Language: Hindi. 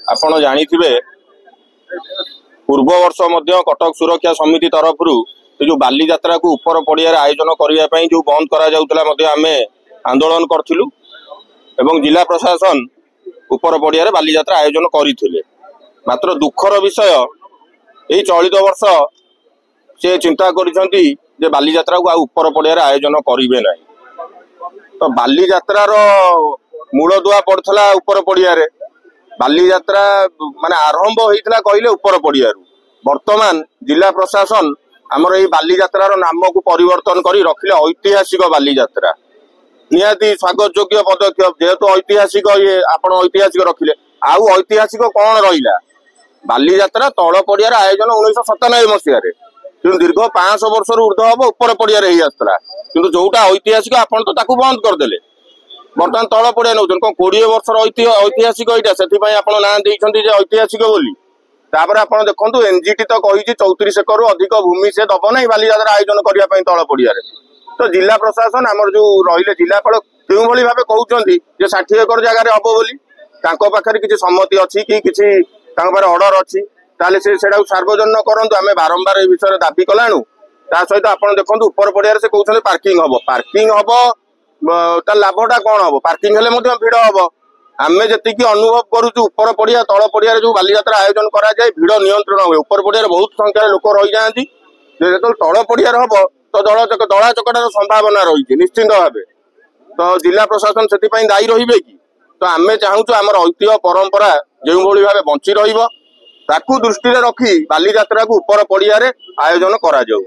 आपण जानिथिबे पूर्व वर्ष मध्य कटक सुरक्षा समिति तरफ जो बाली यात्रा को ऊपर पड़िया आयोजन करने जो बंद करा जाउतला मध्य आमे आंदोलन करथिलु एवं जिला प्रशासन ऊपर पड़िया बाली यात्रा आयोजन करथिले। मात्र दुखर विषय यही चलित वर्ष से चिंता करिसंती जे बाली यात्रा को ऊपर पड़िया आयोजन करिवे नै। तो बाली यात्रार मूल दुआ पड़थला ऊपर पड़िया बाली यात्रा माने आरंभ होइतला कहले ऊपर पड़िया वर्तमान जिला प्रशासन आमर ये बाली यात्रार नाम को परिवर्तन करी रखिले ऐतिहासिक बाली यात्रा। निहाती स्वागत योग्य पदक्षेप जेहेतु ऐतिहासिक ये आपण ऐतिहासिक रखिले आउ ऐतिहासिक कौन रहिला बाली यात्रा तल पड़िया आयोजन 1997 मसीह कि दीर्घ 500 वर्ष ऊर्ध हम ऊपर पड़िया ही आसला कि जोटा ऐतिहासिक आपन तो ताकू बंद करदेले बर्तमान तल पड़िया नौ कौन 20 वर्षर ऐतिहासिक यहाँ ना देखते ऐतिहासिक बोली तापर आप देखो एनजीटी तो कही 34 एकर अधिक भूमि से दब ना बाली यात्रा आयोजन करने तल पड़िया। तो जिला प्रशासन आमर जो रही जिलापाल क्यों भाव कहते 60 एकर जगह हम बोली पाखे किसी सम्मति अच्छी कि किसी अर्डर अच्छी ताले से सार्वजनिक करूँ आम बारंबार ये विषय दाबी कलाणु ता सहित आप देखो ऊपर पड़िया से कहते पार्किंग हम लाभटा कौन हम पार्किंग हेले भिड़ हम आम जी अनुभव करुचु ऊपर पड़िया तल पड़िया जो बाली यात्रा आयोजन कराए भिड़ नियंत्रण हुए ऊपर पड़िया बहुत संख्यार लोक रही जाती जो तल पड़िया हम तो दला चकटार संभावना रही निश्चिंत भाव। तो जिला प्रशासन से दायी रही कि तो आम चाहूँ आमर ऐतिह्य परंपरा जो भाव बंची रही दृष्टि रखी बाली यात्रा को ऊपर पड़िया आयोजन करा जाऊ।